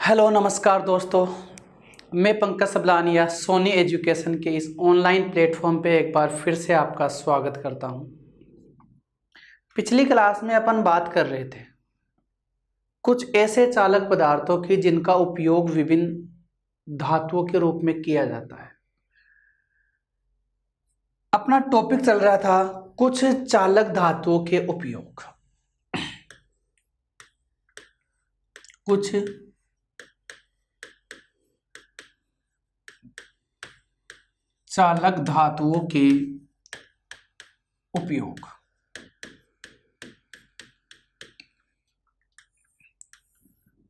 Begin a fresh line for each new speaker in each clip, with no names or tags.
Hello नमस्कार दोस्तों, मैं पंकज सबलानिया सोनी एजुकेशन के इस ऑनलाइन प्लेटफॉर्म पे एक बार फिर से आपका स्वागत करता हूं। पिछली क्लास में अपन बात कर रहे थे कुछ ऐसे चालक पदार्थों की जिनका उपयोग विभिन्न धातुओं के रूप में किया जाता है। अपना टॉपिक चल रहा था कुछ चालक धातुओं के उपयोग। कुछ चालक धातुओं के उपयोग।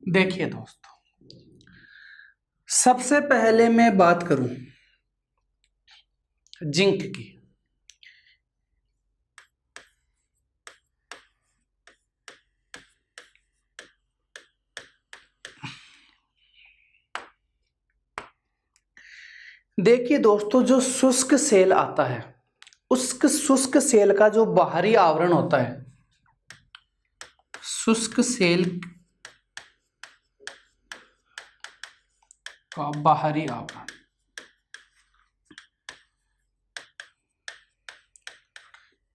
देखिए दोस्तों, सबसे पहले मैं बात करूं जिंक की। देखिए दोस्तों, जो शुष्क सेल आता है उस शुष्क सेल का जो बाहरी आवरण होता है, शुष्क सेल का बाहरी आवरण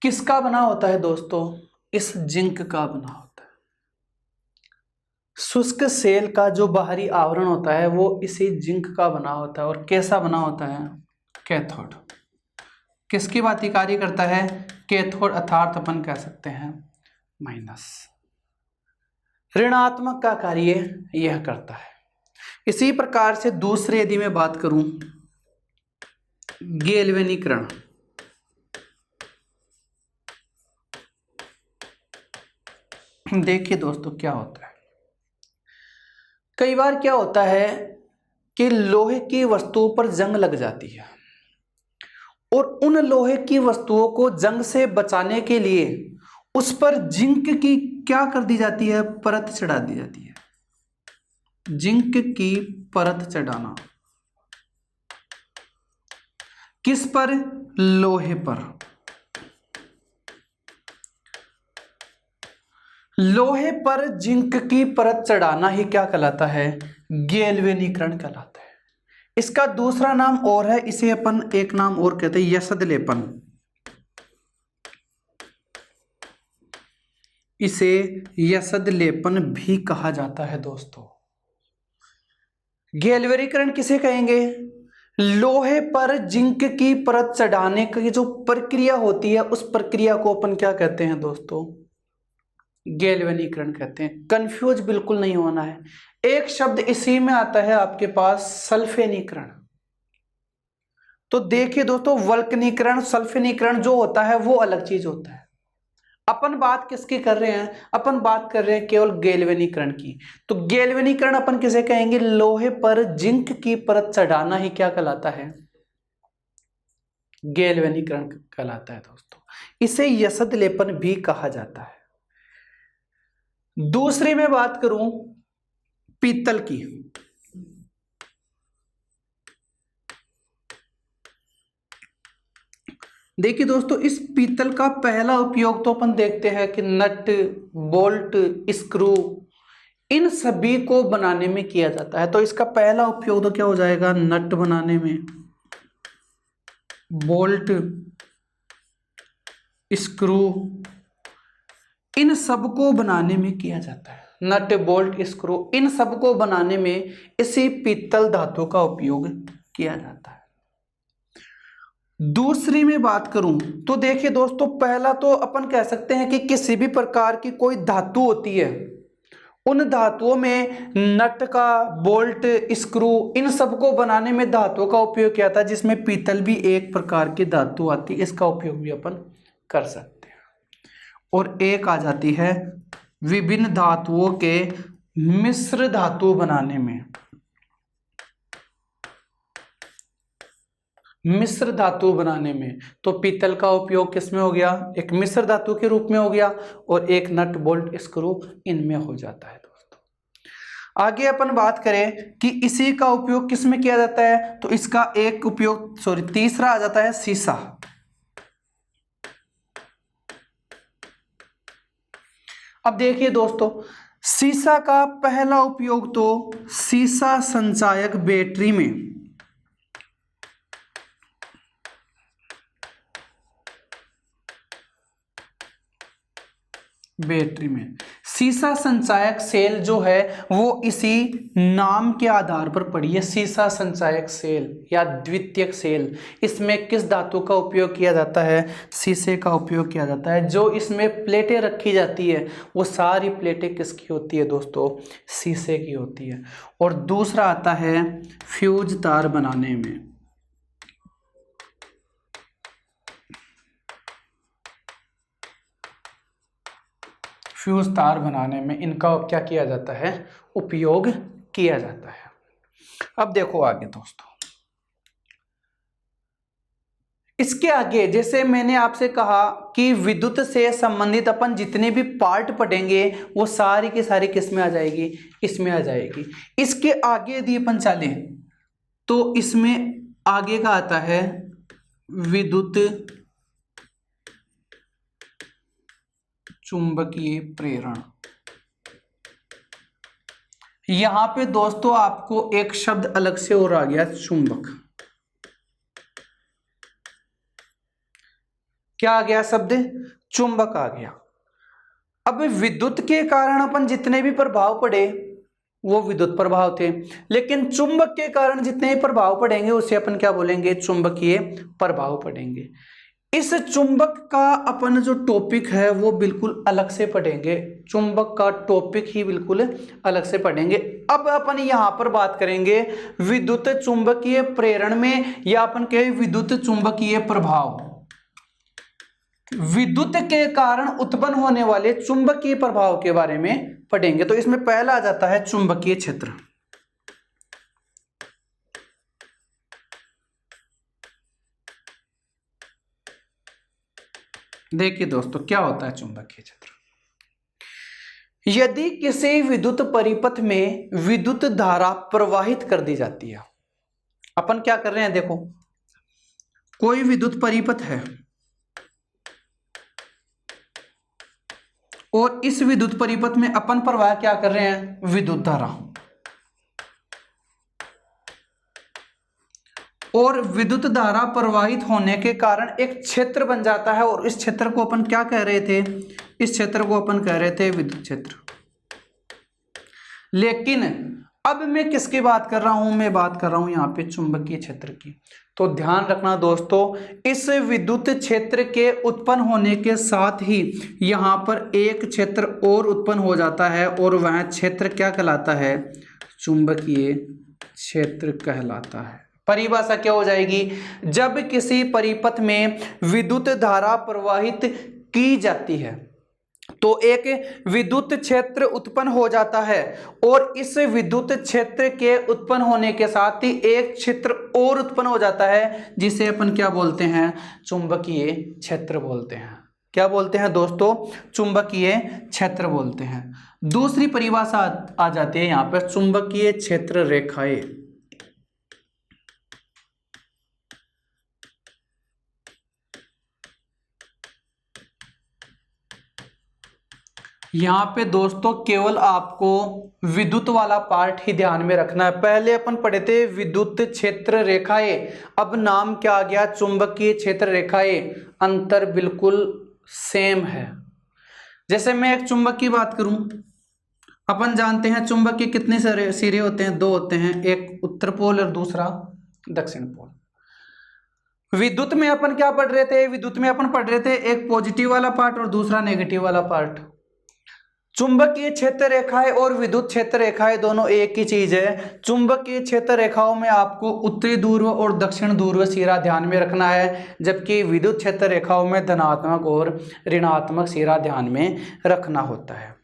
किसका बना होता है दोस्तों? इस जिंक का बना होता है। शुष्क सेल का जो बाहरी आवरण होता है वो इसी जिंक का बना होता है। और कैसा बना होता है? कैथोड। किसकी भांति कार्य करता है? कैथोड, अर्थात अपन कह सकते हैं माइनस, ऋणात्मक का कार्य यह करता है। इसी प्रकार से दूसरे यदि मैं बात करूं गैल्वेनीकरण। देखिए दोस्तों क्या होता है, कई बार क्या होता है कि लोहे की वस्तुओं पर जंग लग जाती है और उन लोहे की वस्तुओं को जंग से बचाने के लिए उस पर जिंक की क्या कर दी जाती है? परत चढ़ा दी जाती है। जिंक की परत चढ़ाना किस पर? लोहे पर। लोहे पर जिंक की परत चढ़ाना ही क्या कहलाता है? गैल्वेनीकरण कहलाता है। इसका दूसरा नाम और है, इसे अपन एक नाम और कहते हैं यसद लेपन। इसे यसद लेपन भी कहा जाता है दोस्तों। गैल्वेनीकरण किसे कहेंगे? लोहे पर जिंक की परत चढ़ाने की जो प्रक्रिया होती है उस प्रक्रिया को अपन क्या कहते हैं दोस्तों? गैल्वेनीकरण कहते हैं। कंफ्यूज बिल्कुल नहीं होना है। एक शब्द इसी में आता है आपके पास, सल्फेनीकरण। तो देखिए दोस्तों, वल्कनीकरण सल्फेनीकरण जो होता है वो अलग चीज होता है। अपन बात किसकी कर रहे हैं? अपन बात कर रहे हैं केवल गैल्वेनीकरण की। तो गैल्वेनीकरण अपन किसे कहेंगे? लोहे पर जिंक की परत चढ़ाना ही क्या कहलाता है? गैल्वेनीकरण कहलाता है दोस्तों। इसे यसद लेपन भी कहा जाता है। दूसरी में बात करूं पीतल की। देखिए दोस्तों, इस पीतल का पहला उपयोग तो अपन देखते हैं कि नट, बोल्ट, स्क्रू इन सभी को बनाने में किया जाता है। तो इसका पहला उपयोग तो क्या हो जाएगा? नट बनाने में, बोल्ट, स्क्रू इन सब को बनाने में किया जाता है। नट, बोल्ट, स्क्रू इन सब को बनाने में इसी पीतल धातु का उपयोग किया जाता है। दूसरी में बात करूं तो देखिए दोस्तों, पहला तो अपन कह सकते हैं कि किसी भी प्रकार की कोई धातु होती है, उन धातुओं में नट का, बोल्ट, स्क्रू इन सब को बनाने में धातुओं का उपयोग किया था, जिसमें पीतल भी एक प्रकार की धातु आती है। इसका उपयोग भी अपन कर सकते हैं। और एक आ जाती है विभिन्न धातुओं के मिश्र धातु बनाने में। मिश्र धातु बनाने में तो पीतल का उपयोग किसमें हो गया? एक मिश्र धातु के रूप में हो गया, और एक नट, बोल्ट, स्क्रू इनमें हो जाता है दोस्तों। आगे अपन बात करें कि इसी का उपयोग किसमें किया जाता है, तो इसका एक उपयोग तीसरा आ जाता है सीसा। अब देखिए दोस्तों, सीसा का पहला उपयोग तो सीसा संचायक बैटरी में, सीसा संचायक सेल जो है वो इसी नाम के आधार पर पड़ी है, सीसा संचायक सेल या द्वितीयक सेल। इसमें किस धातु का उपयोग किया जाता है? शीशे का उपयोग किया जाता है। जो इसमें प्लेटें रखी जाती है वो सारी प्लेटें किसकी होती है दोस्तों? शीशे की होती है। और दूसरा आता है फ्यूज तार बनाने में, फ्यूज तार बनाने में इनका क्या किया जाता है? उपयोग किया जाता है। अब देखो आगे दोस्तों, इसके आगे जैसे मैंने आपसे कहा कि विद्युत से संबंधित अपन जितने भी पार्ट पढ़ेंगे वो सारी की सारी किस में आ जाएगी? इसमें आ जाएगी। इसके आगे यदि अपन चले तो इसमें आगे का आता है विद्युत चुंबकीय प्रेरण। यहां पे दोस्तों आपको एक शब्द अलग से और आ गया, चुंबक। क्या आ गया शब्द? चुंबक आ गया। अब विद्युत के कारण अपन जितने भी प्रभाव पड़े वो विद्युत प्रभाव थे, लेकिन चुंबक के कारण जितने भी प्रभाव पड़ेंगे उसे अपन क्या बोलेंगे? चुंबकीय प्रभाव पड़ेंगे। इस चुंबक का अपन जो टॉपिक है वो बिल्कुल अलग से पढ़ेंगे, चुंबक का टॉपिक ही बिल्कुल अलग से पढ़ेंगे। अब अपन यहां पर बात करेंगे विद्युत चुंबकीय प्रेरण में, या अपन कहें विद्युत चुंबकीय प्रभाव, विद्युत के कारण उत्पन्न होने वाले चुंबकीय प्रभाव के बारे में पढ़ेंगे। तो इसमें पहला आ जाता है चुंबकीय क्षेत्र। देखिए दोस्तों क्या होता है चुंबकीय क्षेत्र। यदि किसी विद्युत परिपथ में विद्युत धारा प्रवाहित कर दी जाती है, अपन क्या कर रहे हैं? देखो कोई विद्युत परिपथ है और इस विद्युत परिपथ में अपन प्रवाह क्या कर रहे हैं? विद्युत धारा। और विद्युत धारा प्रवाहित होने के कारण एक क्षेत्र बन जाता है, और इस क्षेत्र को अपन क्या कह रहे थे? इस क्षेत्र को अपन कह रहे थे विद्युत क्षेत्र। लेकिन अब मैं किसकी बात कर रहा हूं? मैं बात कर रहा हूं यहां पे चुंबकीय क्षेत्र की। तो ध्यान रखना दोस्तों, इस विद्युत क्षेत्र के उत्पन्न होने के साथ ही यहां पर एक क्षेत्र और उत्पन्न हो जाता है, और वह क्षेत्र क्या कहलाता है? चुंबकीय क्षेत्र कहलाता है। परिभाषा क्या हो जाएगी? जब किसी परिपथ में विद्युत धारा प्रवाहित की जाती है तो एक विद्युत क्षेत्र उत्पन्न हो जाता है, और इस विद्युत क्षेत्र के उत्पन्न होने के साथ ही एक क्षेत्र और उत्पन्न हो जाता है, जिसे अपन क्या बोलते हैं? चुंबकीय क्षेत्र बोलते हैं। क्या बोलते हैं दोस्तों? चुंबकीय क्षेत्र बोलते हैं। दूसरी परिभाषा आ जाती है यहां पर चुंबकीय क्षेत्र रेखाएं। यहाँ पे दोस्तों केवल आपको विद्युत वाला पार्ट ही ध्यान में रखना है। पहले अपन पढ़े थे विद्युत क्षेत्र रेखाएं, अब नाम क्या आ गया? चुंबकीय क्षेत्र रेखाएं। अंतर बिल्कुल सेम है। जैसे मैं एक चुंबक की बात करूं, अपन जानते हैं चुंबक के कितने सिरे होते हैं? दो होते हैं, एक उत्तर पोल और दूसरा दक्षिण पोल। विद्युत में अपन क्या पढ़ रहे थे? विद्युत में अपन पढ़ रहे थे एक पॉजिटिव वाला पार्ट और दूसरा नेगेटिव वाला पार्ट। चुंबकीय क्षेत्र रेखाएं और विद्युत क्षेत्र रेखाएं दोनों एक ही चीज है। चुंबकीय क्षेत्र रेखाओं में आपको उत्तरी ध्रुव और दक्षिण ध्रुव सिरा ध्यान में रखना है, जबकि विद्युत क्षेत्र रेखाओं में धनात्मक और ऋणात्मक सिरा ध्यान में रखना होता है।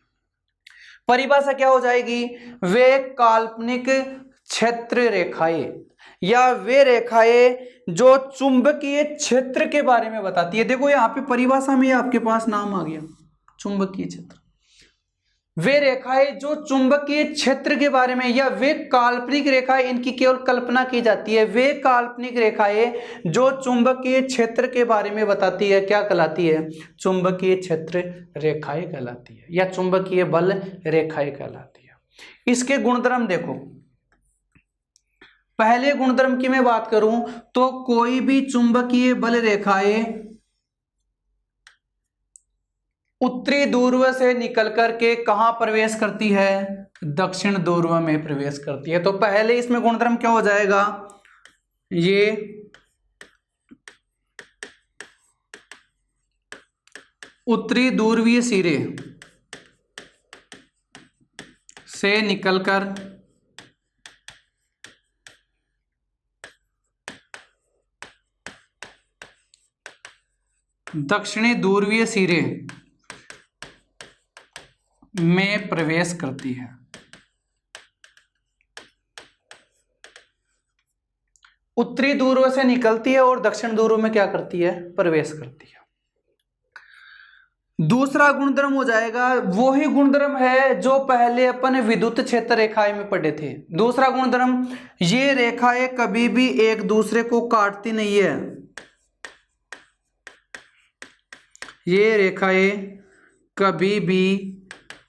परिभाषा क्या हो जाएगी? वे काल्पनिक क्षेत्र रेखाएं या वे रेखाएं जो चुंबकीय क्षेत्र के बारे में बताती है। देखो यहाँ पे परिभाषा में आपके पास नाम आ गया, चुंबकीय क्षेत्र। वे रेखाएं जो चुंबकीय क्षेत्र के बारे में, या वे काल्पनिक रेखाएं, इनकी केवल कल्पना की जाती है, वे काल्पनिक रेखाएं जो चुंबकीय क्षेत्र के बारे में बताती है, क्या कहलाती है? चुंबकीय क्षेत्र रेखाएं कहलाती है, या चुंबकीय बल रेखाएं कहलाती है। इसके गुणधर्म देखो, पहले गुणधर्म की मैं बात करूं तो कोई भी चुंबकीय बल रेखाएं उत्तरी ध्रुव से निकल करके कहां प्रवेश करती है? दक्षिण ध्रुव में प्रवेश करती है। तो पहले इसमें गुणधर्म क्या हो जाएगा? ये उत्तरी ध्रुवीय सिरे से निकलकर दक्षिणी ध्रुवीय सिरे में प्रवेश करती है। उत्तरी ध्रुव से निकलती है और दक्षिण ध्रुव में क्या करती है? प्रवेश करती है। दूसरा गुणधर्म हो जाएगा, वो ही गुणधर्म है जो पहले अपन विद्युत क्षेत्र रेखाएं में पढ़े थे। दूसरा गुणधर्म, ये रेखाएं कभी भी एक दूसरे को काटती नहीं है। ये रेखाएं कभी भी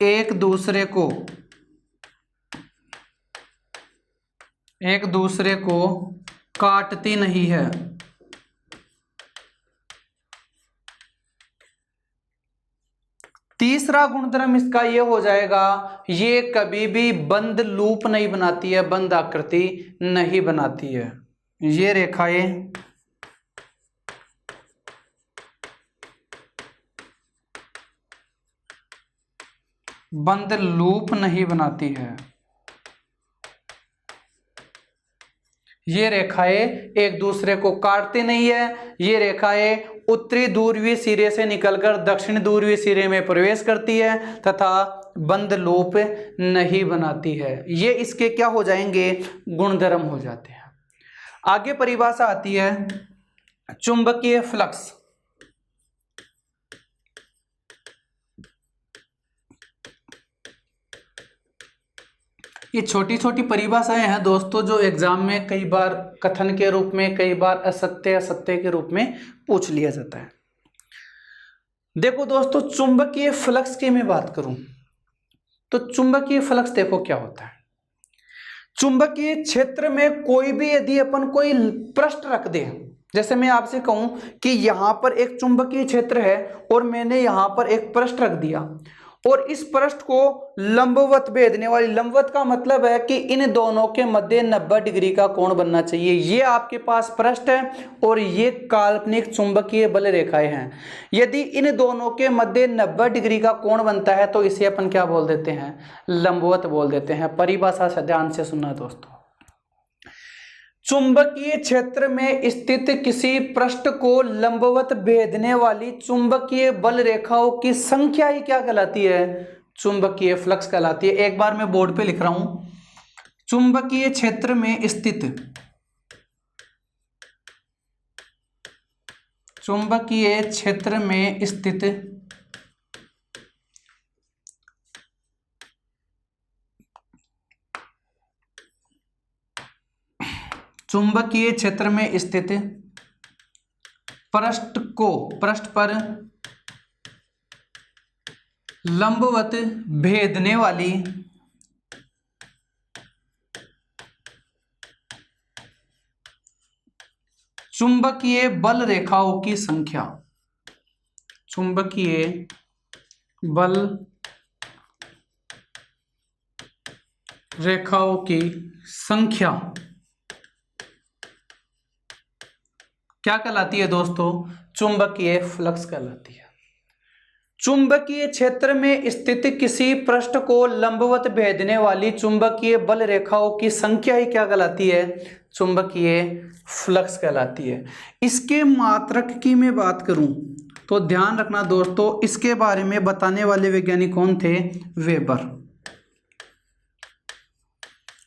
एक दूसरे को काटती नहीं है। तीसरा गुणधर्म इसका ये हो जाएगा, ये कभी भी बंद लूप नहीं बनाती है, बंद आकृति नहीं बनाती है। ये रेखाएं बंद लूप नहीं बनाती है। ये रेखाएं एक दूसरे को काटती नहीं है। ये रेखाएं उत्तरी ध्रुवीय सिरे से निकलकर दक्षिण ध्रुवीय सिरे में प्रवेश करती है तथा बंद लूप नहीं बनाती है। ये इसके क्या हो जाएंगे? गुणधर्म हो जाते हैं। आगे परिभाषा आती है चुंबकीय फ्लक्स। ये छोटी छोटी परिभाषाएं हैं दोस्तों, जो एग्जाम में कई बार कथन के रूप में, कई बार असत्य के रूप में पूछ लिया जाता है। देखो दोस्तों, चुंबकीय फ्लक्स की मैं बात करूं तो चुंबकीय फ्लक्स देखो क्या होता है। चुंबकीय क्षेत्र में कोई भी यदि अपन कोई पृष्ठ रख दे, जैसे मैं आपसे कहूं कि यहां पर एक चुंबकीय क्षेत्र है और मैंने यहां पर एक पृष्ठ रख दिया और इस पृष्ठ को लंबवत भेदने वाली, लंबवत का मतलब है कि इन दोनों के मध्य 90 डिग्री का कोण बनना चाहिए। ये आपके पास पृष्ठ है और ये काल्पनिक चुंबकीय बल रेखाएं हैं। यदि इन दोनों के मध्य 90 डिग्री का कोण बनता है तो इसे अपन क्या बोल देते हैं? लंबवत बोल देते हैं। परिभाषा से ध्यान से सुनना दोस्तों। चुंबकीय क्षेत्र में स्थित किसी पृष्ठ को लंबवत भेदने वाली चुंबकीय बल रेखाओं की संख्या ही क्या कहलाती है? चुंबकीय फ्लक्स कहलाती है। एक बार मैं बोर्ड पे लिख रहा हूं, चुंबकीय क्षेत्र में स्थित चुंबकीय क्षेत्र में स्थित पृष्ठ पर लंबवत भेदने वाली चुंबकीय बल रेखाओं की संख्या, चुंबकीय बल रेखाओं की संख्या क्या कहलाती है दोस्तों? चुंबकीय फ्लक्स कहलाती है। चुंबकीय क्षेत्र में स्थित किसी पृष्ठ को लंबवत भेदने वाली चुंबकीय बल रेखाओं की संख्या ही क्या कहलाती है? चुंबकीय फ्लक्स कहलाती है। इसके मात्रक की मैं बात करूं तो ध्यान रखना दोस्तों, इसके बारे में बताने वाले वैज्ञानिक कौन थे? वेबर।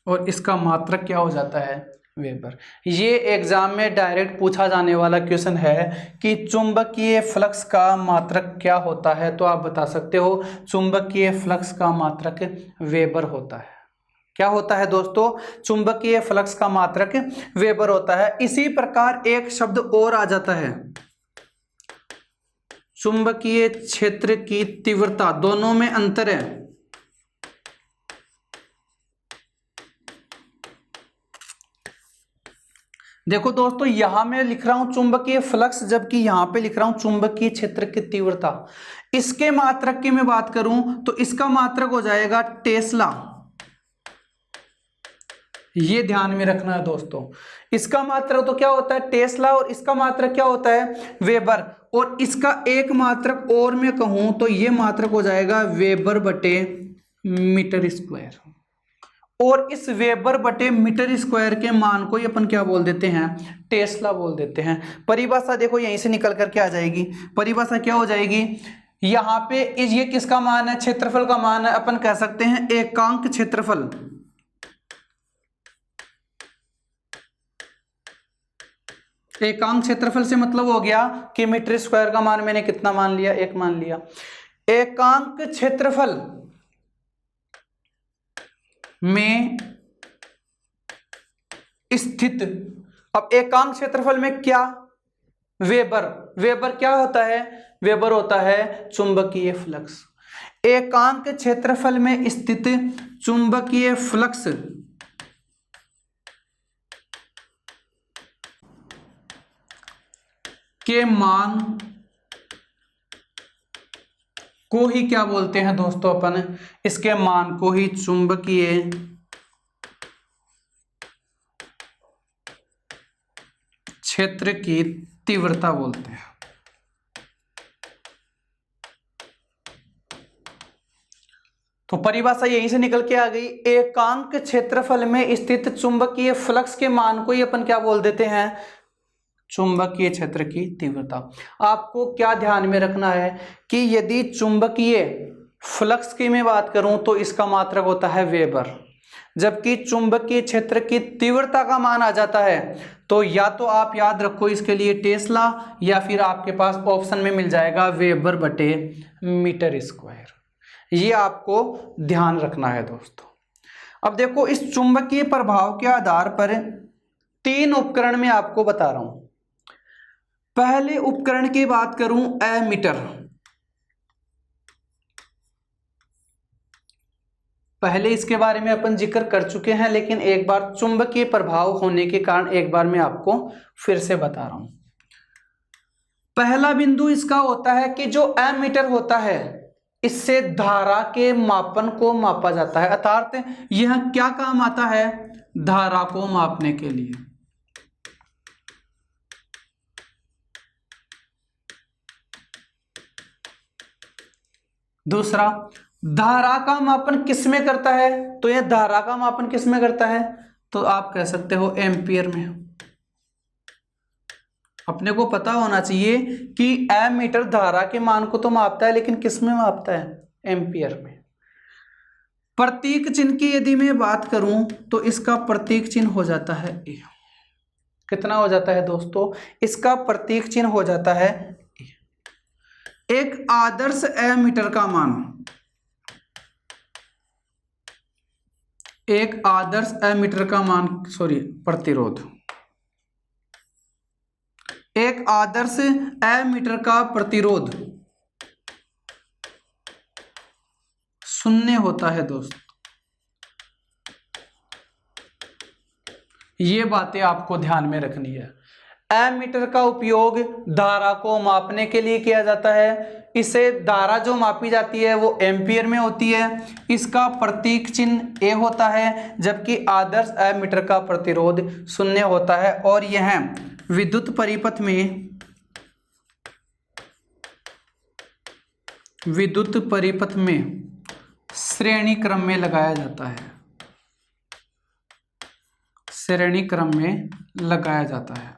और इसका मात्रक क्या हो जाता है? वेबर। ये एग्जाम में डायरेक्ट पूछा जाने वाला क्वेश्चन है कि चुंबकीय फ्लक्स का मात्रक क्या होता है, तो आप बता सकते हो चुंबकीय फ्लक्स का मात्रक वेबर होता है। क्या होता है दोस्तों? चुंबकीय फ्लक्स का मात्रक वेबर होता है। इसी प्रकार एक शब्द और आ जाता है, चुंबकीय क्षेत्र की तीव्रता। दोनों में अंतर है। देखो दोस्तों, यहां मैं लिख रहा हूं चुंबकीय फ्लक्स, जबकि यहां पे लिख रहा हूं चुंबकीय क्षेत्र की तीव्रता। इसके मात्रक की मैं बात करूं तो इसका मात्रक हो जाएगा टेस्ला। ये ध्यान में रखना है दोस्तों। इसका मात्रक तो क्या होता है? टेस्ला। और इसका मात्रक क्या होता है? वेबर। और इसका एक मात्रक और मैं कहूं तो ये मात्रक हो जाएगा वेबर बटे मीटर स्क्वायर। और इस वेबर बटे मीटर स्क्वायर के मान को ही अपन क्या बोल देते हैं? टेस्ला बोल देते हैं। परिभाषा देखो यहीं से निकल करके आ जाएगी। परिभाषा क्या हो जाएगी? यहां पे ये किसका मान है? क्षेत्रफल का मान है। अपन कह सकते हैं एकांक क्षेत्रफल। एकांक क्षेत्रफल से मतलब हो गया कि मीटर स्क्वायर का मान मैंने कितना मान लिया? 1 मान लिया। एकांक क्षेत्रफल में स्थित, अब एकांक क्षेत्रफल में क्या? वेबर। वेबर क्या होता है? वेबर होता है चुंबकीय फ्लक्स। एकांक क्षेत्रफल में स्थित चुंबकीय फ्लक्स के मान को ही क्या बोलते हैं दोस्तों? अपन इसके मान को ही चुंबकीय क्षेत्र की तीव्रता बोलते हैं। तो परिभाषा यहीं से निकल के आ गई। एकांक क्षेत्रफल में स्थित चुंबकीय फ्लक्स के मान को ही अपन क्या बोल देते हैं? चुंबकीय क्षेत्र की तीव्रता। आपको क्या ध्यान में रखना है कि यदि चुंबकीय फ्लक्स की मैं बात करूं तो इसका मात्रक होता है वेबर, जबकि चुंबकीय क्षेत्र की तीव्रता का मान आ जाता है तो या तो आप याद रखो इसके लिए टेस्ला, या फिर आपके पास ऑप्शन में मिल जाएगा वेबर बटे मीटर स्क्वायर। ये आपको ध्यान रखना है दोस्तों। अब देखो, इस चुंबकीय प्रभाव के आधार पर 3 उपकरण में आपको बता रहा हूं। पहले उपकरण की बात करूं, एमीटर। पहले इसके बारे में अपन जिक्र कर चुके हैं, लेकिन एक बार चुंबकीय प्रभाव होने के कारण एक बार मैं आपको फिर से बता रहा हूं। पहला बिंदु इसका होता है कि जो एमीटर होता है इससे धारा के मापन को मापा जाता है, अर्थात यह क्या काम आता है? धारा को मापने के लिए। दूसरा, धारा का मापन किस में करता है? तो यह धारा का मापन किस में करता है? तो आप कह सकते हो एम्पियर में। अपने को पता होना चाहिए कि एमीटर धारा के मान को तो मापता है, लेकिन किस में मापता है? एम्पियर में। प्रतीक चिन्ह की यदि मैं बात करूं तो इसका प्रतीक चिन्ह हो जाता है ए। कितना हो जाता है दोस्तों? इसका प्रतीक चिन्ह हो जाता है ए। एक आदर्श एमीटर का मान, एक आदर्श एमीटर का मान, प्रतिरोध। एक आदर्श एमीटर का प्रतिरोध 0 होता है दोस्त। ये बातें आपको ध्यान में रखनी है। एमीटर का उपयोग धारा को मापने के लिए किया जाता है। इसे धारा जो मापी जाती है वो एम्पियर में होती है। इसका प्रतीक चिन्ह ए होता है, जबकि आदर्श एमीटर का प्रतिरोध 0 होता है। और यह विद्युत परिपथ में श्रेणी क्रम में लगाया जाता है। श्रेणी क्रम में लगाया जाता है।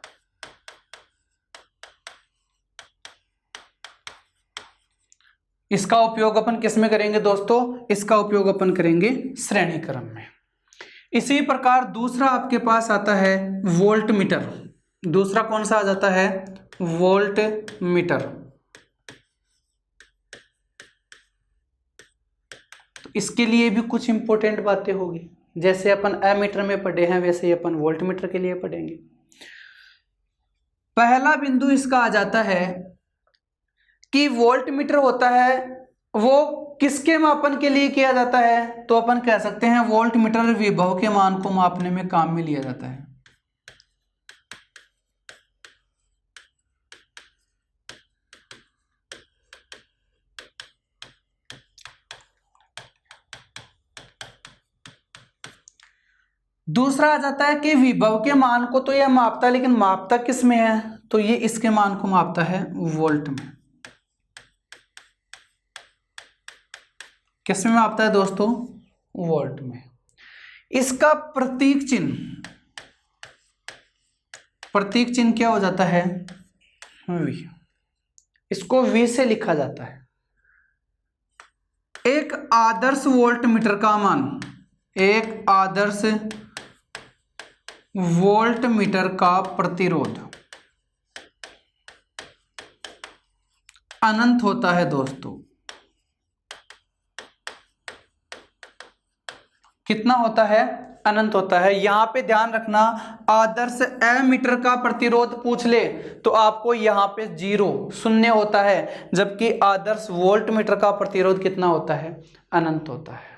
इसका उपयोग अपन किस में करेंगे दोस्तों? इसका उपयोग अपन करेंगे श्रेणी क्रम में। इसी प्रकार दूसरा आपके पास आता है वोल्ट मीटर। दूसरा कौन सा आ जाता है? Volt meter. तो इसके लिए भी कुछ इंपॉर्टेंट बातें होगी, जैसे अपन एमीटर में पढ़े हैं वैसे ही अपन वोल्ट मीटर के लिए पढ़ेंगे। पहला बिंदु इसका आ जाता है कि वोल्ट मीटर होता है वो किसके मापन के लिए किया जाता है? तो अपन कह सकते हैं वोल्ट मीटर विभव के मान को मापने में काम में लिया जाता है। दूसरा आ जाता है कि विभव के मान को तो यह मापता है, लेकिन मापता किस में है? तो ये इसके मान को मापता है वोल्ट में। किस में मापता है दोस्तों? वोल्ट में। इसका प्रतीक चिन्ह क्या हो जाता है? V। इसको V से लिखा जाता है। एक आदर्श वोल्ट मीटर का मान, एक आदर्श वोल्ट मीटर का प्रतिरोध अनंत होता है दोस्तों। कितना होता है? अनंत होता है। यहां पे ध्यान रखना, आदर्श एमीटर का प्रतिरोध पूछ ले तो आपको यहां पे 0 शून्य होता है, जबकि आदर्श वोल्ट मीटर का प्रतिरोध कितना होता है? अनंत होता है।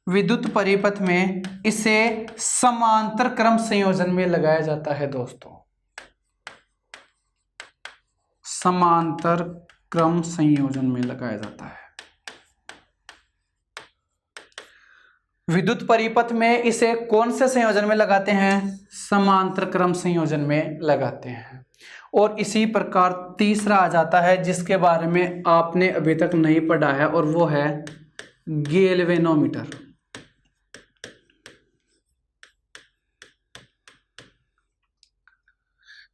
विद्युत परिपथ में इसे समांतर क्रम संयोजन में लगाया जाता है दोस्तों। समांतर क्रम संयोजन में लगाया जाता है। विद्युत परिपथ में इसे कौन से संयोजन में लगाते हैं? समांतर क्रम संयोजन में लगाते हैं। और इसी प्रकार तीसरा आ जाता है जिसके बारे में आपने अभी तक नहीं पढ़ा है, और वो है गैल्वेनोमीटर।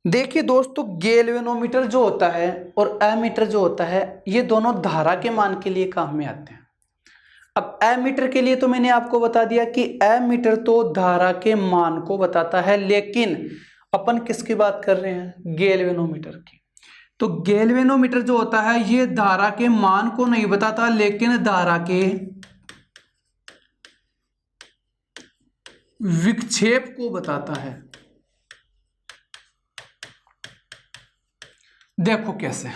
देखिए दोस्तों, गैल्वेनोमीटर जो होता है और एमीटर जो होता है, ये दोनों धारा के मान के लिए काम में आते हैं। अब एमीटर के लिए तो मैंने आपको बता दिया कि एमीटर तो धारा के मान को बताता है, लेकिन अपन किसकी बात कर रहे हैं? गैल्वेनोमीटर की। तो गैल्वेनोमीटर जो होता है ये धारा के मान को नहीं बताता, लेकिन धारा के विक्षेप को बताता है। देखो कैसे,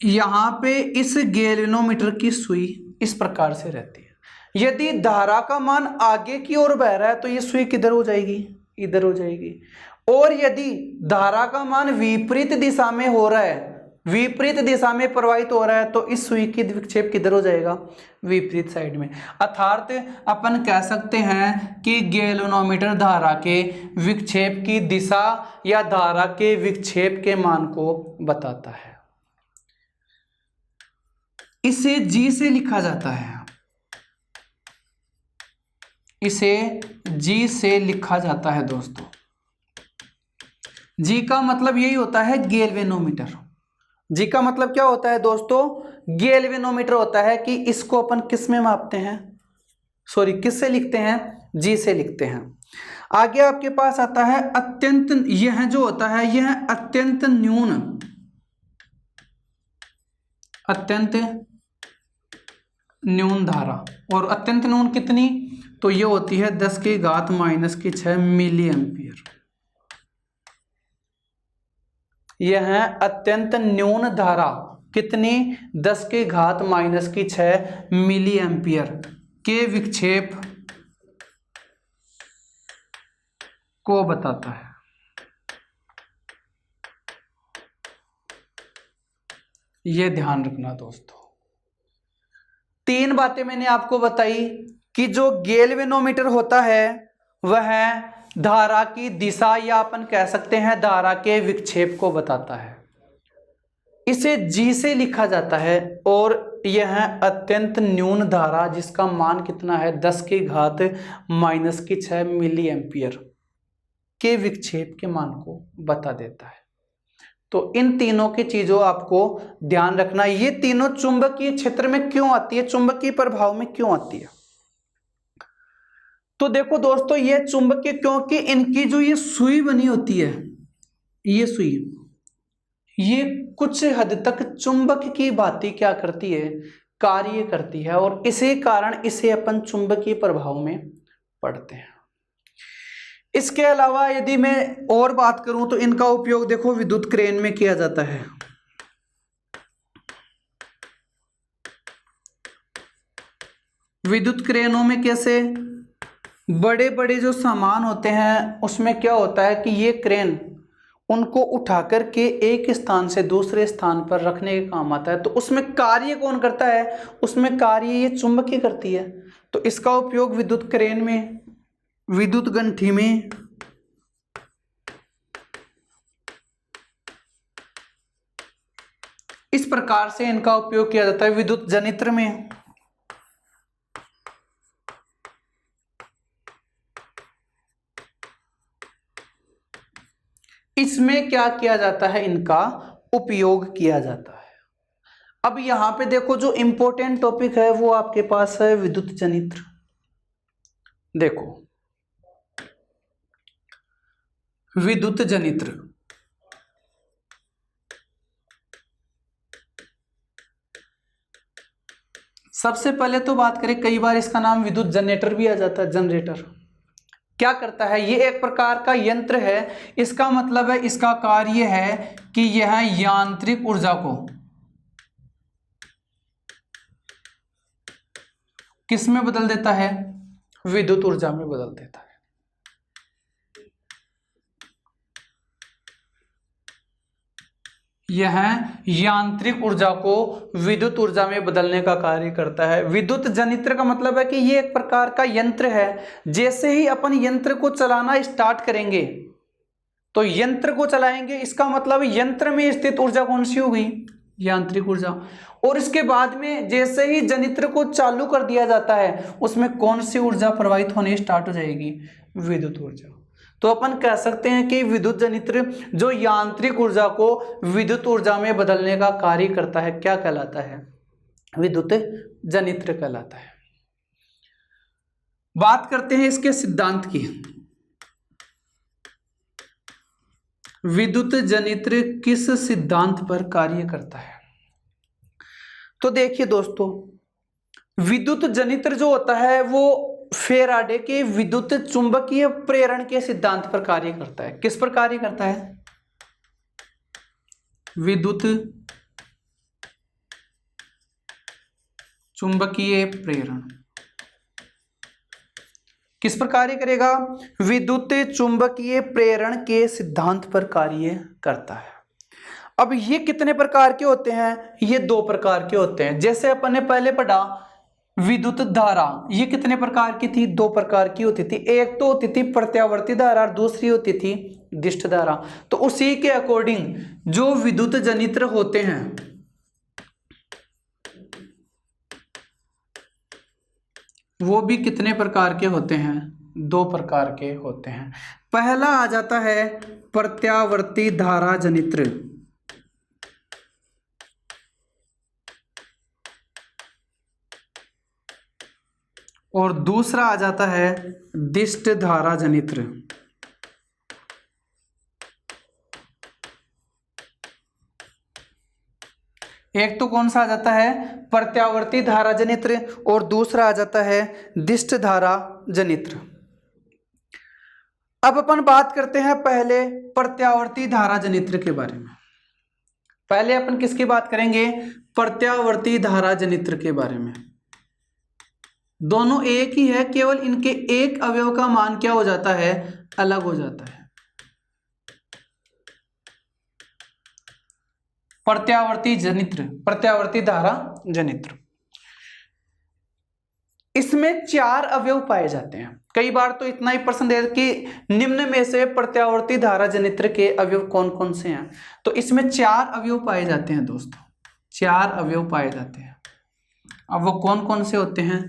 यहां पे इस गैल्वेनोमीटर की सुई इस प्रकार से रहती है। यदि धारा का मान आगे की ओर बह रहा है तो ये सुई किधर हो जाएगी? इधर हो जाएगी। और यदि धारा का मान विपरीत दिशा में हो रहा है, विपरीत दिशा में प्रवाहित हो रहा है, तो इस सुई की विक्षेप किधर हो जाएगा? विपरीत साइड में। अर्थात अपन कह सकते हैं कि गैल्वेनोमीटर धारा के विक्षेप की दिशा या धारा के विक्षेप के मान को बताता है। इसे G से लिखा जाता है, इसे G से लिखा जाता है दोस्तों। G का मतलब यही होता है गैल्वेनोमीटर। G का मतलब क्या होता है दोस्तों? गैल्वेनोमीटर होता है कि इसको अपन किस में मापते हैं? सॉरी, किस से लिखते हैं? G से लिखते हैं। आगे आपके पास आता है अत्यंत, यह जो होता है यह अत्यंत न्यून धारा। और अत्यंत न्यून कितनी? तो ये होती है 10⁻⁻⁶ मिली एम्पियर। यह है अत्यंत न्यून धारा, कितनी? 10⁻⁻⁶ मिली एम्पियर के विक्षेप को बताता है। यह ध्यान रखना दोस्तों। 3 बातें मैंने आपको बताई कि जो गैल्वेनोमीटर होता है वह धारा की दिशा या अपन कह सकते हैं धारा के विक्षेप को बताता है। इसे G से लिखा जाता है और यह अत्यंत न्यून धारा जिसका मान कितना है? 10⁻⁻⁶ मिली एम्पियर के विक्षेप के मान को बता देता है। तो इन तीनों की चीजों आपको ध्यान रखना, ये तीनों चुंबकीय क्षेत्र में क्यों आती है, चुंबकीय प्रभाव में क्यों आती है। तो देखो दोस्तों, ये चुंबकीय क्योंकि इनकी जो ये सुई बनी होती है, ये सुई, ये कुछ हद तक चुंबक की भांति क्या करती है, कार्य करती है, और इसी कारण इसे अपन चुंबकीय प्रभाव में पढ़ते हैं। इसके अलावा यदि मैं और बात करूं तो इनका उपयोग देखो विद्युत क्रेन में किया जाता है। विद्युत क्रेनों में कैसे, बड़े बड़े जो सामान होते हैं उसमें क्या होता है कि ये क्रेन उनको उठा करके एक स्थान से दूसरे स्थान पर रखने के काम आता है। तो उसमें कार्य कौन करता है, उसमें कार्य ये चुंबकीय करती है। तो इसका उपयोग विद्युत क्रेन में, विद्युत गंठी में, इस प्रकार से इनका उपयोग किया जाता है। विद्युत जनित्र में, इसमें क्या किया जाता है, इनका उपयोग किया जाता है। अब यहां पे देखो जो इंपॉर्टेंट टॉपिक है वो आपके पास है विद्युत जनित्र। देखो विद्युत जनित्र, सबसे पहले तो बात करें, कई बार इसका नाम विद्युत जनरेटर भी आ जाता है। जनरेटर क्या करता है, ये एक प्रकार का यंत्र है। इसका मतलब है, इसका कार्य है कि यह यांत्रिक ऊर्जा को किस में बदल देता है, विद्युत ऊर्जा में बदल देता है। यह यांत्रिक ऊर्जा को विद्युत ऊर्जा में बदलने का कार्य करता है। विद्युत जनित्र का मतलब है कि ये एक प्रकार का यंत्र है। जैसे ही अपन यंत्र को चलाना स्टार्ट करेंगे तो यंत्र को चलाएंगे, इसका मतलब यंत्र में स्थित ऊर्जा कौन सी हो गई, यांत्रिक ऊर्जा। और इसके बाद में जैसे ही जनित्र को चालू कर दिया जाता है उसमें कौन सी ऊर्जा प्रवाहित होने स्टार्ट हो जाएगी, विद्युत ऊर्जा। तो अपन कह सकते हैं कि विद्युत जनित्र जो यांत्रिक ऊर्जा को विद्युत ऊर्जा में बदलने का कार्य करता है, क्या कहलाता है, विद्युत जनित्र कहलाता है। बात करते हैं इसके सिद्धांत की। विद्युत जनित्र किस सिद्धांत पर कार्य करता है। तो देखिए दोस्तों, विद्युत जनित्र जो होता है वो फेराडे के विद्युत चुंबकीय प्रेरण के सिद्धांत पर कार्य करता है। किस पर कार्य करता है, विद्युत चुंबकीय प्रेरण। किस पर कार्य करेगा, विद्युत चुंबकीय प्रेरण के सिद्धांत पर कार्य करता है। अब ये कितने प्रकार के होते हैं, ये दो प्रकार के होते हैं। जैसे अपन ने पहले पढ़ा विद्युत धारा, ये कितने प्रकार की थी, दो प्रकार की होती थी। एक तो होती थी प्रत्यावर्ती धारा और दूसरी होती थी दिष्ट धारा। तो उसी के अकॉर्डिंग जो विद्युत जनित्र होते हैं वो भी कितने प्रकार के होते हैं, दो प्रकार के होते हैं। पहला आ जाता है प्रत्यावर्ती धारा जनित्र, और दूसरा आ जाता है दिष्ट धारा जनित्र। एक तो कौन सा आ जाता है, प्रत्यावर्ती धारा जनित्र, और दूसरा आ जाता है दिष्ट धारा जनित्र। अब अपन बात करते हैं पहले प्रत्यावर्ती धारा जनित्र के बारे में। पहले अपन किसकी बात करेंगे, प्रत्यावर्ती धारा जनित्र के बारे में। दोनों एक ही है, केवल इनके एक अवयव का मान क्या हो जाता है, अलग हो जाता है। प्रत्यावर्ती जनित्र, प्रत्यावर्ती धारा जनित्र, इसमें चार अवयव पाए जाते हैं। कई बार तो इतना ही प्रश्न दे कि निम्न में से प्रत्यावर्ती धारा जनित्र के अवयव कौन कौन से हैं। तो इसमें चार अवयव पाए जाते हैं दोस्तों, चार अवयव पाए जाते हैं। अब वो कौन कौन से होते हैं,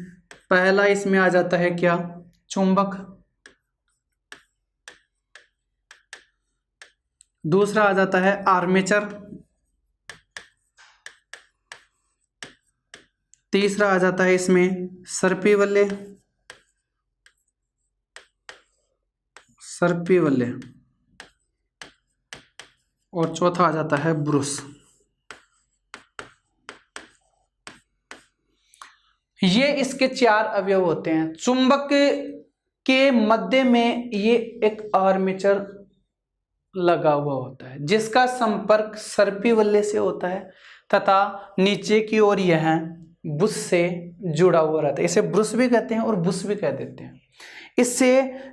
पहला इसमें आ जाता है क्या, चुंबक। दूसरा आ जाता है आर्मेचर, तीसरा आ जाता है इसमें सर्पी वल्ले, और चौथा आ जाता है ब्रुश। ये इसके 4 अवयव होते हैं। चुंबक के मध्य में ये एक आर्मेचर लगा हुआ होता है जिसका संपर्क सर्पी वल्ले से होता है तथा नीचे की ओर यह बुश से जुड़ा हुआ रहता है। इसे ब्रुश भी कहते हैं और बुश भी कह देते हैं। इससे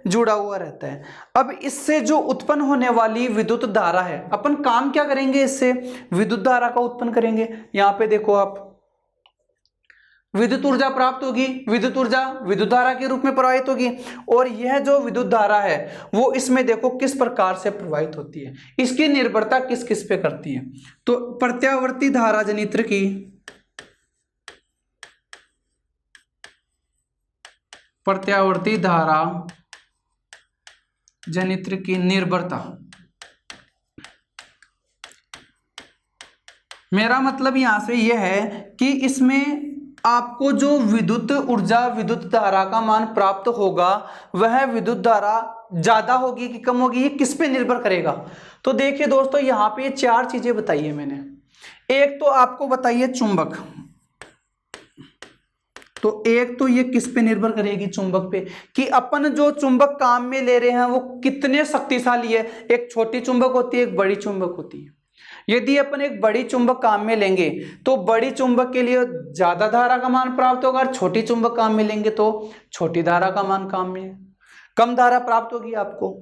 जुड़ा हुआ रहता है। अब इससे जो उत्पन्न होने वाली विद्युत धारा है, अपन काम क्या करेंगे, इससे विद्युत धारा का उत्पन्न करेंगे। यहां पे देखो आप, विद्युत ऊर्जा प्राप्त होगी, विद्युत ऊर्जा विद्युत धारा के रूप में प्रवाहित होगी, और यह जो विद्युत धारा है वो इसमें देखो किस प्रकार से प्रवाहित होती है, इसकी निर्भरता किस किस पे करती है। तो प्रत्यावर्ती धारा जनित्र की निर्भरता, मेरा मतलब यहां से यह है कि इसमें आपको जो विद्युत ऊर्जा विद्युत धारा का मान प्राप्त होगा वह विद्युत धारा ज्यादा होगी कि कम होगी, ये किस पे निर्भर करेगा। तो देखिए दोस्तों, यहाँ पे ये 4 चीजें बताई है मैंने। एक तो आपको बताइए चुंबक, तो एक तो ये किस पे निर्भर करेगी, चुंबक पे, कि अपन जो चुंबक काम में ले रहे हैं वो कितने शक्तिशाली है। एक छोटी चुंबक होती है, एक बड़ी चुंबक होती है। यदि अपन एक बड़ी चुंबक काम में लेंगे तो बड़ी चुंबक के लिए ज्यादा धारा का मान प्राप्त होगा, और छोटी चुंबक काम में लेंगे तो छोटी धारा का मान काम में कम धारा प्राप्त होगी आपको।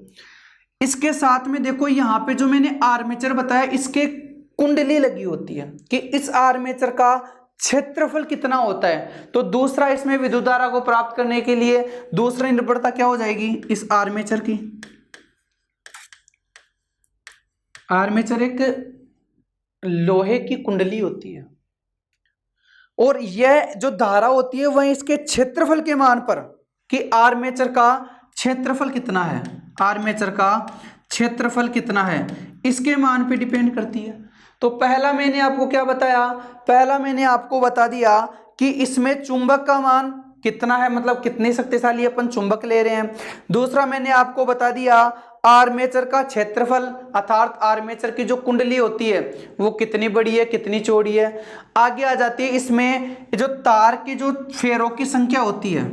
इसके साथ में देखो यहाँ पे जो मैंने आर्मेचर बताया, इसके कुंडली लगी होती है कि इस आर्मेचर का क्षेत्रफल कितना होता है। तो दूसरा इसमें विद्युत धारा को प्राप्त करने के लिए दूसरी निर्भरता क्या हो जाएगी इस आर्मेचर की। आर्मेचर एक लोहे की कुंडली होती है, और यह जो धारा होती है वह इसके क्षेत्रफल के मान पर, कि आर्मेचर का क्षेत्रफल कितना है, आर्मेचर का क्षेत्रफल कितना है, इसके मान पे डिपेंड करती है। तो पहला मैंने आपको क्या बताया, पहला मैंने आपको बता दिया कि इसमें चुंबक का मान कितना है, मतलब कितनी शक्तिशाली अपन चुंबक ले रहे हैं। दूसरा मैंने आपको बता दिया आर्मेचर का क्षेत्रफल, अर्थात आर्मेचर की जो कुंडली होती है वो कितनी बड़ी है, कितनी चौड़ी है। आगे आ जाती है इसमें जो तार की जो फेरों की संख्या होती है,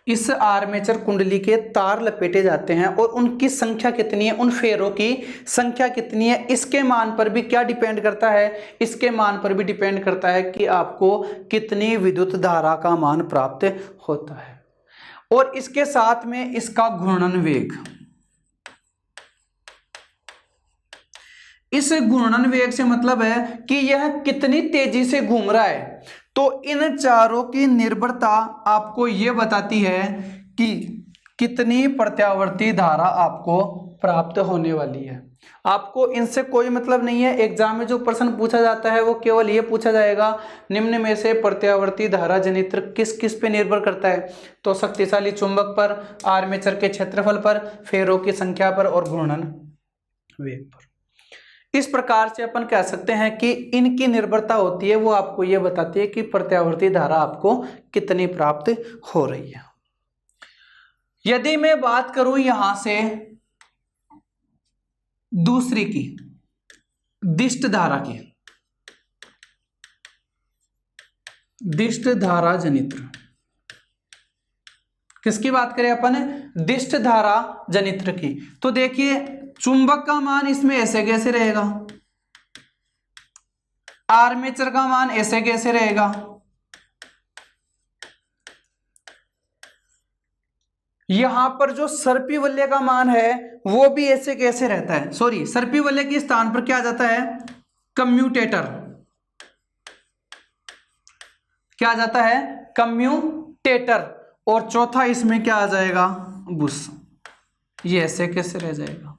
इस आर्मेचर कुंडली के तार लपेटे जाते हैं और उनकी संख्या कितनी है, उन फेरों की संख्या कितनी है, इसके मान पर भी क्या डिपेंड करता है, इसके मान पर भी डिपेंड करता है कि आपको कितनी विद्युत धारा का मान प्राप्त होता है। और इसके साथ में इसका घूर्णन वेग, इस घूर्णन वेग से मतलब है कि यह कितनी तेजी से घूम रहा है। तो इन चारों की निर्भरता आपको यह बताती है कि कितनी प्रत्यावर्ती धारा आपको प्राप्त होने वाली है। आपको इनसे कोई मतलब नहीं है। एग्जाम में जो प्रश्न पूछा जाता है वो केवल ये पूछा जाएगा, निम्न में से प्रत्यावर्ती धारा जनित्र किस किस पे निर्भर करता है। तो शक्तिशाली चुंबक पर, आर्मेचर के क्षेत्रफल पर, फेरों की संख्या पर और घूर्णन वेग पर। इस प्रकार से अपन कह सकते हैं कि इनकी निर्भरता होती है, वो आपको यह बताती है कि प्रत्यावर्ती धारा आपको कितनी प्राप्त हो रही है। यदि मैं बात करूं यहां से दूसरी की, दिष्ट धारा की, दिष्ट धारा जनित्र, किसकी बात करें अपन, दिष्ट धारा जनित्र की। तो देखिए चुंबक का मान इसमें ऐसे कैसे रहेगा, आर्मेचर का मान ऐसे कैसे रहेगा, यहां पर जो सर्पी वलय का मान है वो भी ऐसे कैसे रहता है। सॉरी, सर्पी वलय के स्थान पर क्या आ जाता है, कम्यूटेटर, क्या आ जाता है, कम्यूटेटर। और चौथा इसमें क्या आ जाएगा, बुश। ये ऐसे कैसे रह जाएगा।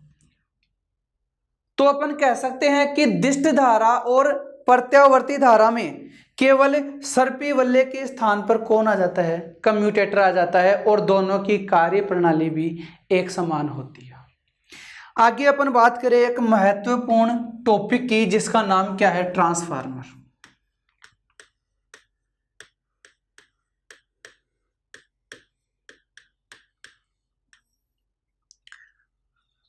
तो अपन कह सकते हैं कि दिष्ट धारा और प्रत्यावर्ती धारा में केवल सर्पी वलय के स्थान पर कौन आ जाता है, कम्यूटेटर आ जाता है, और दोनों की कार्य प्रणाली भी एक समान होती है। आगे अपन बात करें एक महत्वपूर्ण टॉपिक की, जिसका नाम क्या है, ट्रांसफार्मर।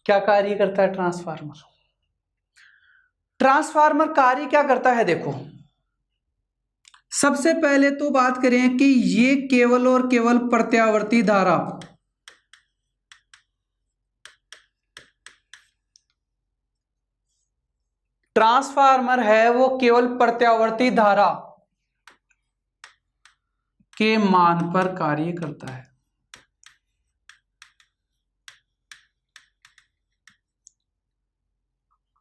क्या कार्य करता है ट्रांसफार्मर? ट्रांसफार्मर कार्य क्या करता है, देखो सबसे पहले तो बात करें कि ये केवल और केवल प्रत्यावर्ती धारा, ट्रांसफार्मर है वो केवल प्रत्यावर्ती धारा के मान पर कार्य करता है।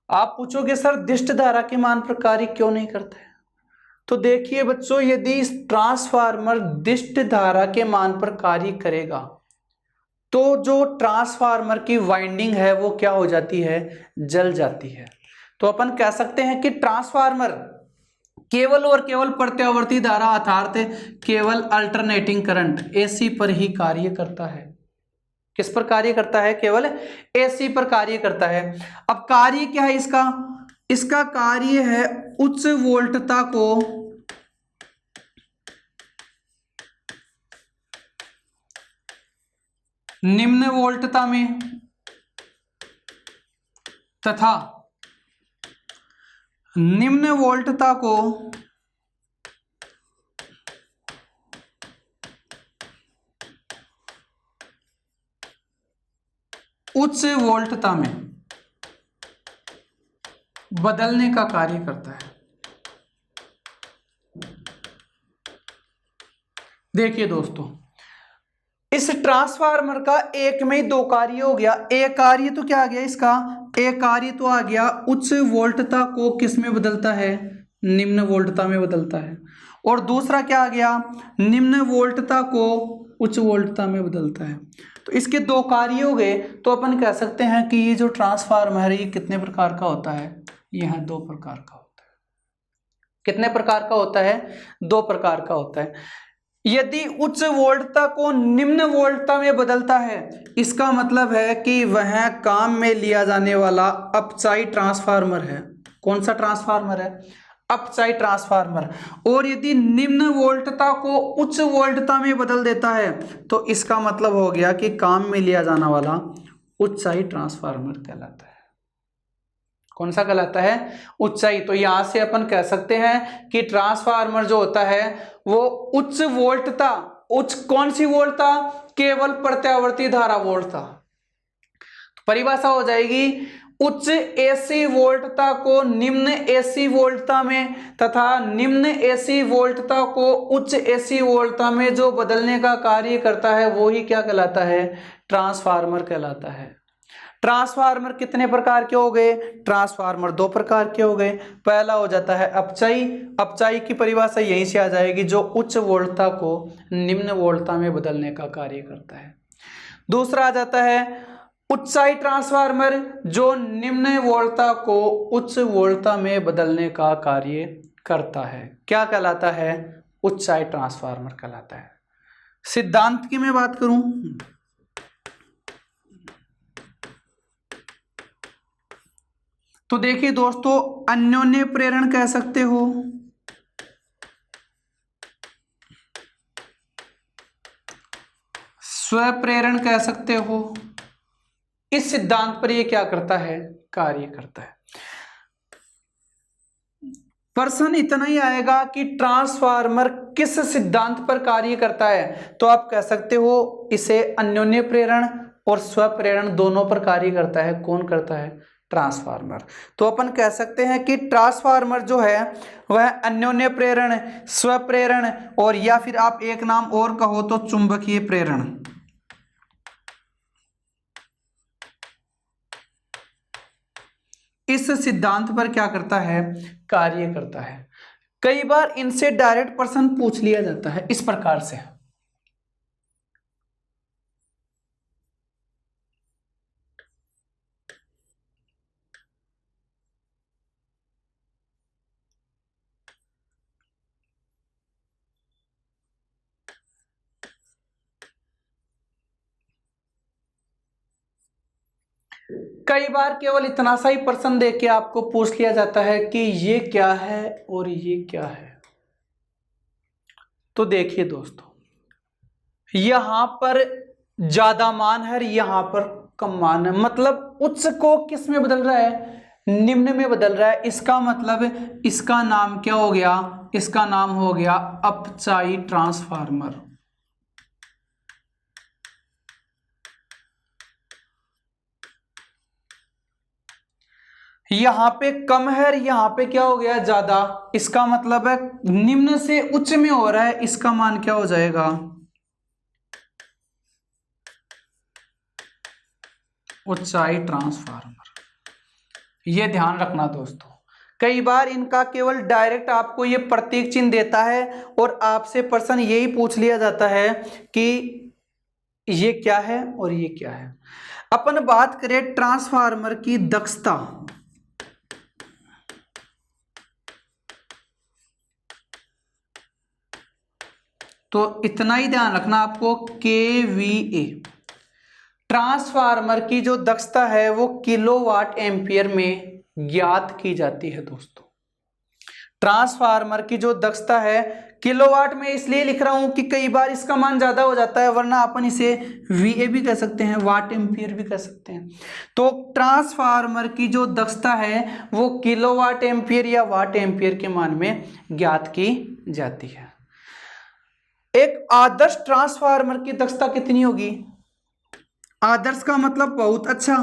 आप पूछोगे सर दिष्ट धारा के मान पर कार्य क्यों नहीं करता है? तो देखिए बच्चों, यदि ट्रांसफार्मर दिष्ट धारा के मान पर कार्य करेगा तो जो ट्रांसफार्मर की वाइंडिंग है वो क्या हो जाती है, जल जाती है। तो अपन कह सकते हैं कि ट्रांसफार्मर केवल और केवल प्रत्यावर्ती धारा अर्थात केवल अल्टरनेटिंग करंट एसी पर ही कार्य करता है। किस पर कार्य करता है? केवल एसी पर कार्य करता है। अब कार्य क्या है इसका? इसका कार्य है उच्च वोल्टता को निम्न वोल्टता में तथा निम्न वोल्टता को उच्च वोल्टता में बदलने का कार्य करता है। देखिए दोस्तों, इस ट्रांसफार्मर का एक में ही दो कार्य हो गया। एक कार्य तो क्या आ गया इसका? एक कार्य तो आ गया उच्च वोल्टता को किस में बदलता है, निम्न वोल्टता में बदलता है। और दूसरा क्या आ गया? निम्न वोल्टता को उच्च वोल्टता में बदलता है। तो इसके दो कार्य हो गए। तो अपन कह सकते हैं कि ये जो ट्रांसफार्मर है ये कितने प्रकार का होता है? यह दो प्रकार का होता है। कितने प्रकार का होता है? दो प्रकार का होता है। यदि उच्च वोल्टता को निम्न वोल्टता में बदलता है, इसका मतलब है कि वह काम में लिया जाने वाला अपचाई ट्रांसफार्मर है। कौन सा ट्रांसफार्मर है? अपचाई ट्रांसफार्मर। और यदि निम्न वोल्टता को उच्च वोल्टता में बदल देता है तो इसका मतलब हो गया कि काम में लिया जाने वाला उच्चाई ट्रांसफार्मर कहलाता है। कौन सा कहलाता है? उच्चाई। तो यहां से अपन कह सकते हैं कि ट्रांसफार्मर जो होता है वो उच्च वोल्टता, उच्च कौन सी वोल्टता? केवल प्रत्यावर्ती धारा वोल्टता। परिभाषा हो जाएगी उच्च एसी वोल्टता को निम्न एसी वोल्टता में तथा निम्न एसी वोल्टता को उच्च एसी वोल्टता में जो बदलने का कार्य करता है वो ही क्या कहलाता है? ट्रांसफार्मर कहलाता है। ट्रांसफार्मर कितने प्रकार के हो गए? ट्रांसफार्मर दो प्रकार के हो गए। पहला हो जाता है अपचाई। अपचाई की परिभाषा यहीं से आ जाएगी, जो उच्च वोल्टता को निम्न वोल्टता में बदलने का कार्य करता है। दूसरा आ जाता है उच्चाई ट्रांसफार्मर, जो निम्न वोल्टता को उच्च वोल्टता में बदलने का कार्य करता है। क्या कहलाता है? उच्चाई ट्रांसफार्मर कहलाता है। सिद्धांत की मैं बात करूं तो देखिए दोस्तों, अन्योन्य प्रेरण कह सकते हो, स्वप्रेरण कह सकते हो। इस सिद्धांत पर ये क्या करता है? कार्य करता है। प्रश्न इतना ही आएगा कि ट्रांसफार्मर किस सिद्धांत पर कार्य करता है, तो आप कह सकते हो इसे अन्योन्य प्रेरण और स्वप्रेरण दोनों पर कार्य करता है। कौन करता है? ट्रांसफार्मर। तो अपन कह सकते हैं कि ट्रांसफार्मर जो है वह अन्योन्य प्रेरण, स्वप्रेरण और या फिर आप एक नाम और कहो तो चुंबकीय प्रेरण, इस सिद्धांत पर क्या करता है? कार्य करता है। कई बार इनसे डायरेक्ट प्रश्न पूछ लिया जाता है इस प्रकार से। कई बार केवल इतना सा ही प्रश्न देख के आपको पूछ लिया जाता है कि ये क्या है और ये क्या है। तो देखिए दोस्तों, यहां पर ज्यादा मान है, यहां पर कम मान है, मतलब उच्च को किस में बदल रहा है, निम्न में बदल रहा है। इसका मतलब इसका नाम क्या हो गया, इसका नाम हो गया अपचाई ट्रांसफार्मर। यहां पे कम है, यहां पे क्या हो गया, ज्यादा। इसका मतलब है निम्न से उच्च में हो रहा है, इसका मान क्या हो जाएगा, ऊंचाई ट्रांसफार्मर। ये ध्यान रखना दोस्तों, कई बार इनका केवल डायरेक्ट आपको ये प्रतीक चिन्ह देता है और आपसे प्रश्न यही पूछ लिया जाता है कि ये क्या है और ये क्या है। अपन बात करें ट्रांसफार्मर की दक्षता, तो इतना ही ध्यान रखना आपको, केवीए। ट्रांसफार्मर की जो दक्षता है वो किलोवाट एम्पियर में ज्ञात की जाती है दोस्तों। ट्रांसफार्मर की जो दक्षता है किलोवाट में इसलिए लिख रहा हूं कि कई बार इसका मान ज्यादा हो जाता है, वरना अपन इसे वीए भी कह सकते हैं, वाट एम्पियर भी कह सकते हैं। तो ट्रांसफार्मर की जो दक्षता है वो किलोवाट एम्पियर या वाट एम्पियर के मान में ज्ञात की जाती है। एक आदर्श ट्रांसफार्मर की दक्षता कितनी होगी, आदर्श का मतलब बहुत अच्छा,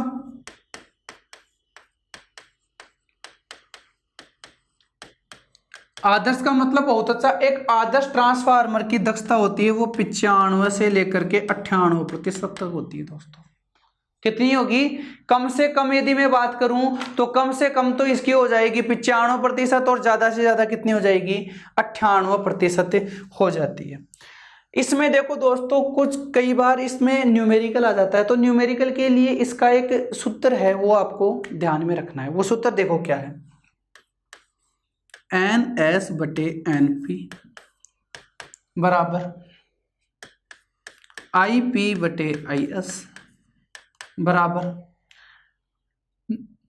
आदर्श का मतलब बहुत अच्छा। एक आदर्श ट्रांसफार्मर की दक्षता होती है वो 95 से लेकर के 98% तक होती है दोस्तों। कितनी होगी, कम से कम यदि मैं बात करूं तो कम से कम तो इसकी हो जाएगी 95%, और ज्यादा से ज्यादा कितनी हो जाएगी, 98% हो जाती है। इसमें देखो दोस्तों, कुछ कई बार इसमें न्यूमेरिकल आ जाता है, तो न्यूमेरिकल के लिए इसका एक सूत्र है वो आपको ध्यान में रखना है। वो सूत्र देखो क्या है, एन एस बटे एन पी बराबर आई पी बटे आई एस बराबर,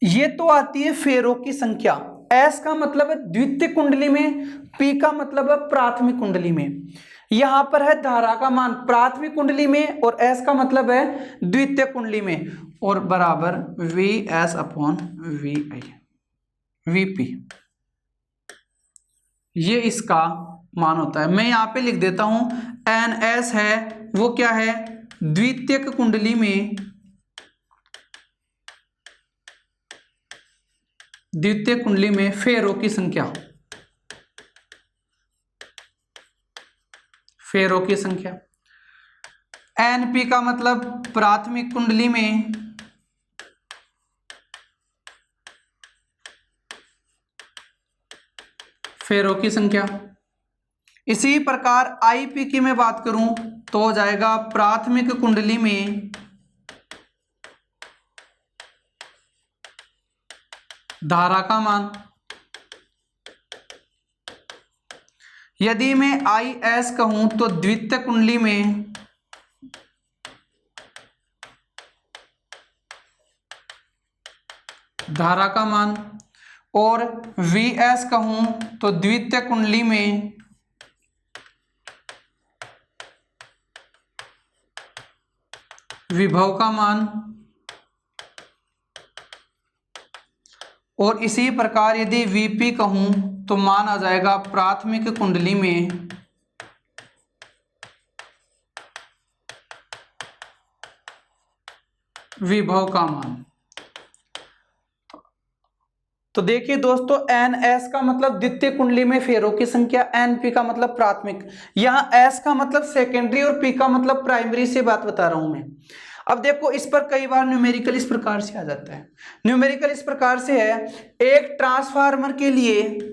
ये तो आती है फेरों की संख्या। एस का मतलब है द्वितीय कुंडली में, पी का मतलब है प्राथमिक कुंडली में। यहां पर है धारा का मान प्राथमिक कुंडली में, और एस का मतलब है द्वितीय कुंडली में, और बराबर V S upon V I, VP, ये इसका मान होता है। मैं यहां पे लिख देता हूं, एन एस है वो क्या है, द्वितीयक कुंडली में, द्वितीय कुंडली में फेरों की संख्या, फेरों की संख्या। एनपी का मतलब प्राथमिक कुंडली में, फेरों की संख्या। इसी प्रकार आईपी की मैं बात करूं तो हो जाएगा प्राथमिक कुंडली में धारा का मान। यदि मैं आई एस कहूं तो द्वितीय कुंडली में धारा का मान, और वी एस कहूं तो द्वितीय कुंडली में विभव का मान। और इसी प्रकार यदि वीपी कहूं तो मान आ जाएगा प्राथमिक कुंडली में विभव का मान। तो देखिए दोस्तों, एन एस का मतलब द्वितीय कुंडली में फेरों की संख्या, एन पी का मतलब प्राथमिक, यहां एस का मतलब सेकेंडरी और पी का मतलब प्राइमरी से बात बता रहा हूं मैं। अब देखो इस पर कई बार न्यूमेरिकल इस प्रकार से आ जाता है। न्यूमेरिकल इस प्रकार से है, एक ट्रांसफार्मर के लिए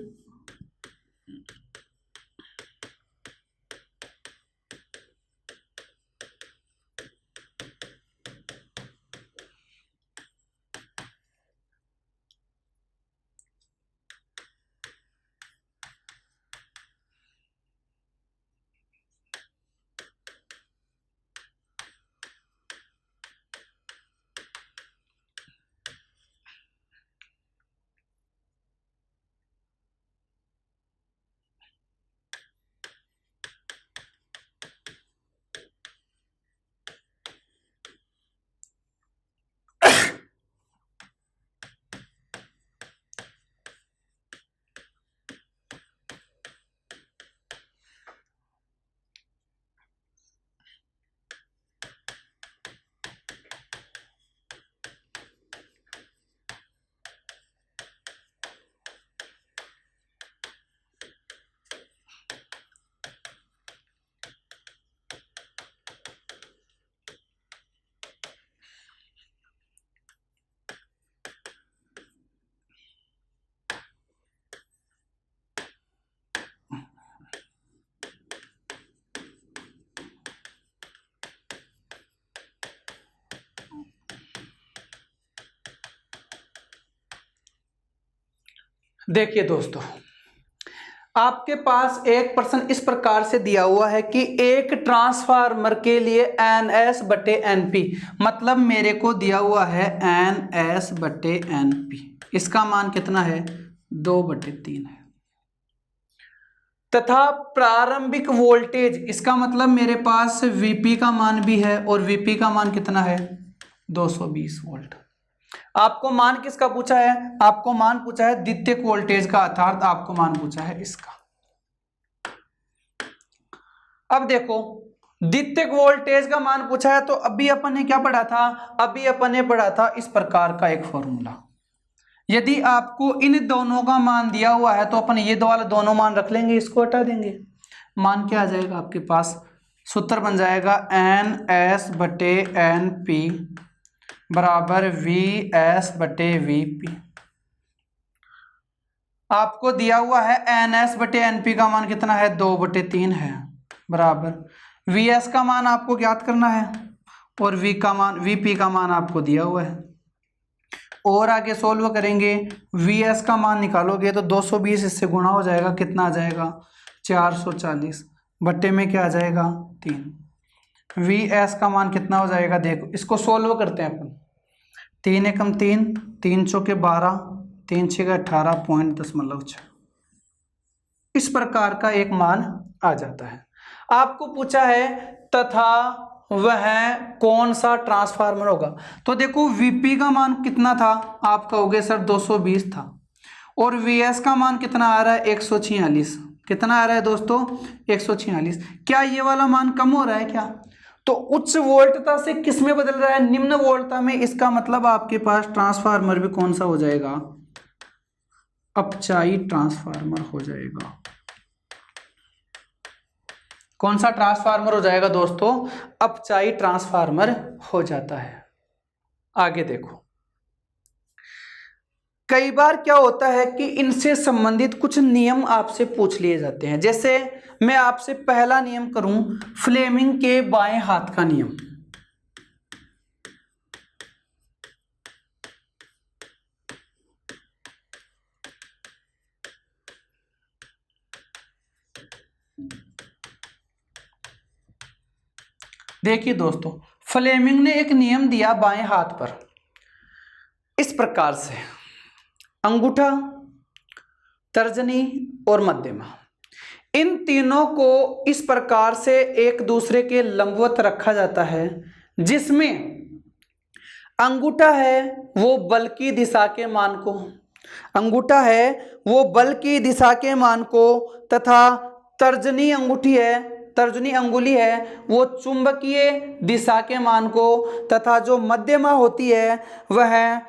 देखिए दोस्तों, आपके पास एक प्रश्न इस प्रकार से दिया हुआ है कि एक ट्रांसफार्मर के लिए NS बटे NP, मतलब मेरे को दिया हुआ है NS बटे NP, इसका मान कितना है 2/3 है, तथा प्रारंभिक वोल्टेज, इसका मतलब मेरे पास Vp का मान भी है और Vp का मान कितना है 220 वोल्ट। आपको मान किसका पूछा है, आपको मान पूछा है द्वितीयक वोल्टेज का, अर्थात आपको मान पूछा है इसका। अब देखो, द्वितीयक वोल्टेज का मान पूछा है तो अभी अपन ने क्या पढ़ा था, अभी अपन ने पढ़ा था इस प्रकार का एक फॉर्मूला। यदि आपको इन दोनों का मान दिया हुआ है तो अपन ये दो वाले दोनों मान रख लेंगे, इसको हटा देंगे, मान क्या आ जाएगा आपके पास, सूत्र बन जाएगा NS बटे NP बराबर VS बटे VP। आपको दिया हुआ है NS बटे NP का मान कितना है 2/3 है, बराबर VS का मान आपको ज्ञात करना है और VP का मान आपको दिया हुआ है। और आगे सोल्व करेंगे, VS का मान निकालोगे तो 220 इससे गुणा हो जाएगा, कितना आ जाएगा 440, बट्टे में क्या आ जाएगा 3। VS का मान कितना हो जाएगा, देखो इसको सोल्व करते हैं अपन, 3 एकम 3, 3 चौके 12, 3 छः 18.06, इस प्रकार का एक मान आ जाता है। आपको पूछा है तथा वह कौन सा ट्रांसफार्मर होगा, तो देखो Vp का मान कितना था, आप कहोगे सर 220 था, और Vs का मान कितना आ रहा है 146, कितना आ रहा है दोस्तों 146। क्या ये वाला मान कम हो रहा है क्या, तो उच्च वोल्टता से किस में बदल रहा है, निम्न वोल्टता में, इसका मतलब आपके पास ट्रांसफार्मर भी कौन सा हो जाएगा, अपचायी ट्रांसफार्मर हो जाएगा। कौन सा ट्रांसफार्मर हो जाएगा दोस्तों, अपचायी ट्रांसफार्मर हो जाता है। आगे देखो, कई बार क्या होता है कि इनसे संबंधित कुछ नियम आपसे पूछ लिए जाते हैं। जैसे मैं आपसे पहला नियम करूं, फ्लेमिंग के बाएं हाथ का नियम। देखिए दोस्तों, फ्लेमिंग ने एक नियम दिया बाएं हाथ पर इस प्रकार से, अंगूठा, तर्जनी और मध्यमा, इन तीनों को इस प्रकार से एक दूसरे के लंबवत रखा जाता है, जिसमें अंगूठा है वो बल की दिशा के मान को, अंगूठा है वो बल की दिशा के मान को, तथा तर्जनी अंगूठी है, तर्जनी अंगुली है वो चुंबकीय दिशा के मान को, तथा जो मध्यमा होती है वह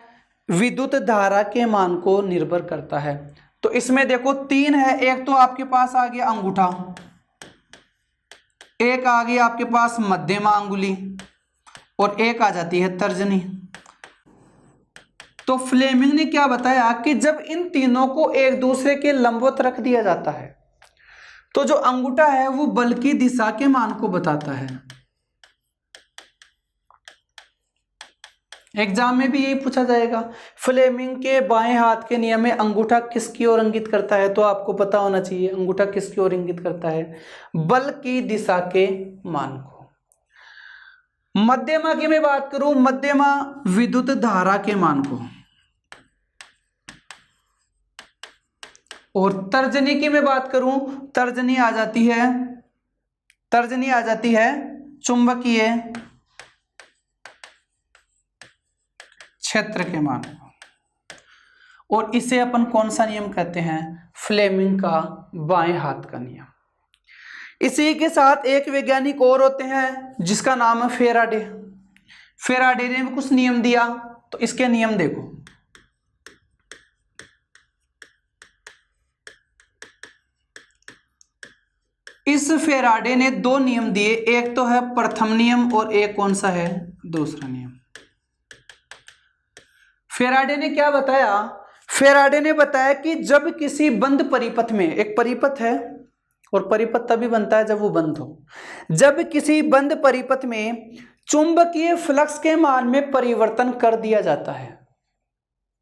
विद्युत धारा के मान को निर्भर करता है। तो इसमें देखो 3 है, एक तो आपके पास आ गया अंगूठा, एक आ गई आपके पास मध्यमा अंगुली और एक आ जाती है तर्जनी। तो फ्लेमिंग ने क्या बताया कि जब इन तीनों को एक दूसरे के लंबवत रख दिया जाता है तो जो अंगूठा है वो बल की दिशा के मान को बताता है। एग्जाम में भी यही पूछा जाएगा, फ्लेमिंग के बाएं हाथ के नियम में अंगूठा किसकी ओर इंगित करता है, तो आपको पता होना चाहिए अंगूठा किसकी ओर इंगित करता है, बल की दिशा के मान को। मध्यमा की मैं बात करूं, मध्यमा विद्युत धारा के मान को, और तर्जनी की मैं बात करूं, तर्जनी आ जाती है चुंबकीय क्षेत्र के मान को, और इसे अपन कौन सा नियम कहते हैं, फ्लेमिंग का बाएं हाथ का नियम। इसी के साथ एक वैज्ञानिक और होते हैं जिसका नाम है फेराडे। फेराडे ने भी कुछ नियम दिया, तो इसके नियम देखो, इस फेराडे ने 2 नियम दिए, एक तो है प्रथम नियम और एक कौन सा है, दूसरा नियम। फेराडे ने क्या बताया, फेराडे ने बताया कि जब किसी बंद परिपथ में, एक परिपथ है और परिपथ तभी बनता है जब वो बंद हो, जब किसी बंद परिपथ में चुंबकीय फ्लक्स के मान में परिवर्तन कर दिया जाता है,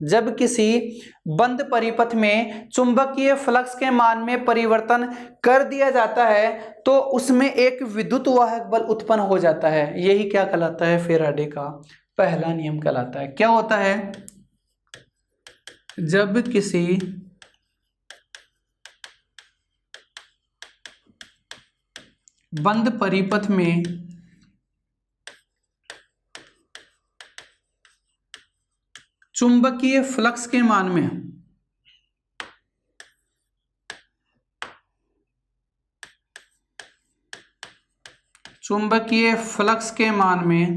जब किसी बंद परिपथ में चुंबकीय फ्लक्स के मान में परिवर्तन कर दिया जाता है तो उसमें एक विद्युत वाहक बल उत्पन्न हो जाता है। यही क्या कहलाता है? फैराडे का पहला नियम कहलाता है। क्या होता है? जब किसी बंद परिपथ में चुंबकीय फ्लक्स के मान में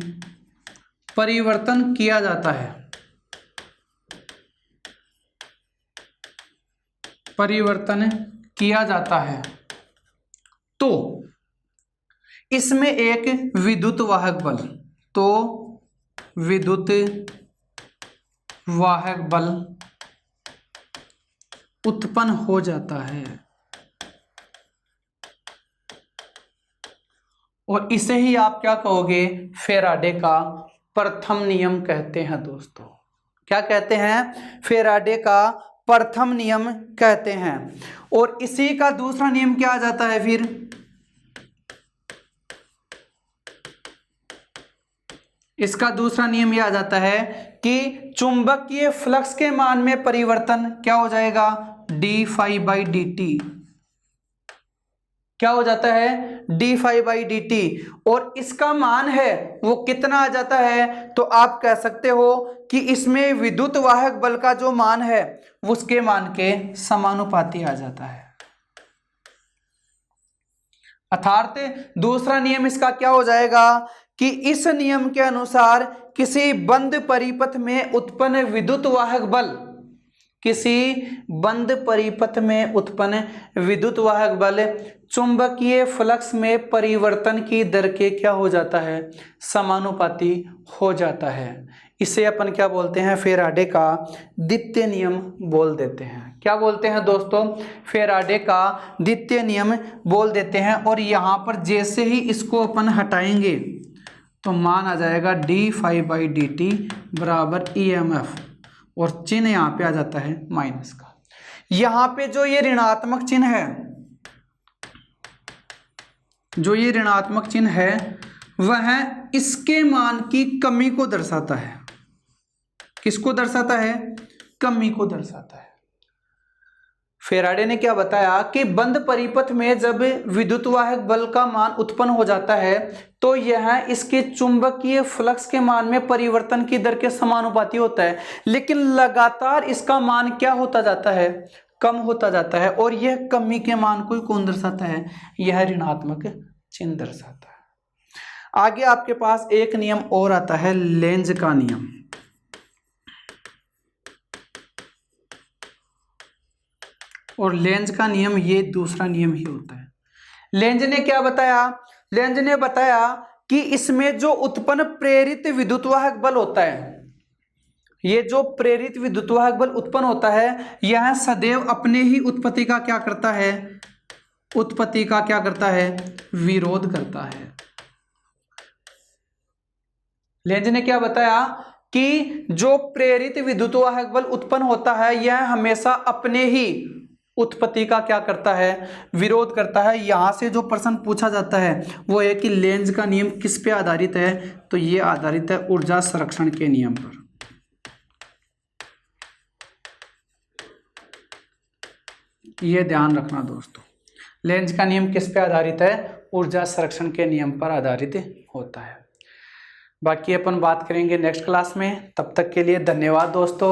परिवर्तन किया जाता है, तो इसमें एक विद्युत वाहक बल उत्पन्न हो जाता है और इसे ही आप क्या कहोगे? फैराडे का प्रथम नियम कहते हैं दोस्तों। क्या कहते हैं? फैराडे का प्रथम नियम कहते हैं। और इसी का दूसरा नियम क्या आ जाता है फिर? इसका दूसरा नियम यह आ जाता है कि चुंबकीय फ्लक्स के मान में परिवर्तन क्या हो जाएगा? D phi by D T. क्या हो जाता है? D phi by D T. और इसका मान है वो कितना आ जाता है? तो आप कह सकते हो कि इसमें विद्युत वाहक बल का जो मान है उसके मान के समानुपाती आ जाता है। अर्थात दूसरा नियम इसका क्या हो जाएगा कि इस नियम के अनुसार किसी बंद परिपथ में उत्पन्न विद्युत वाहक बल चुंबकीय फ्लक्स में परिवर्तन की दर के क्या हो जाता है? समानुपाती हो जाता है। इसे अपन क्या बोलते हैं? फैराडे का द्वितीय नियम बोल देते हैं। क्या बोलते हैं दोस्तों? फैराडे का द्वितीय नियम बोल देते हैं। और यहाँ पर जैसे ही इसको अपन हटाएंगे तो मान आ जाएगा D phi by D T बराबर EMF और चिन्ह यहाँ पे आ जाता है माइनस का। यहाँ पे जो ये ऋणात्मक चिन्ह है, वह इसके मान की कमी को दर्शाता है। किसको दर्शाता है? कमी को दर्शाता है। फैराडे ने क्या बताया कि बंद परिपथ में जब विद्युत वाहक बल का मान उत्पन्न हो जाता है तो यह इसके चुंबकीय फ्लक्स के मान में परिवर्तन की दर के समानुपाती होता है, लेकिन लगातार इसका मान क्या होता जाता है? कम होता जाता है। और यह कमी के मान को कौन दर्शाता है? यह ऋणात्मक चिन्ह दर्शाता है। आगे आपके पास एक नियम और आता है, लेंज का नियम। और लेंज का नियम ये दूसरा नियम ही होता है। लेंज ने क्या बताया? लेंज ने बताया कि इसमें जो उत्पन्न प्रेरित विद्युतवाहक बल होता है, ये जो प्रेरित विद्युतवाहक बल उत्पन्न होता है, यह सदैव अपने ही उत्पत्ति का क्या करता है? विरोध करता है। लेंज ने क्या बताया कि जो प्रेरित विद्युतवाहक बल उत्पन्न होता है यह हमेशा अपने ही उत्पत्ति का क्या करता है? विरोध करता है। यहां से जो प्रश्न पूछा जाता है वो है कि लेंज का नियम किस पे आधारित है? तो ये आधारित है ऊर्जा संरक्षण के नियम पर। ये ध्यान रखना दोस्तों, लेंज का नियम किस पे आधारित है? ऊर्जा संरक्षण के नियम पर आधारित होता है। बाकी अपन बात करेंगे नेक्स्ट क्लास में। तब तक के लिए धन्यवाद दोस्तों।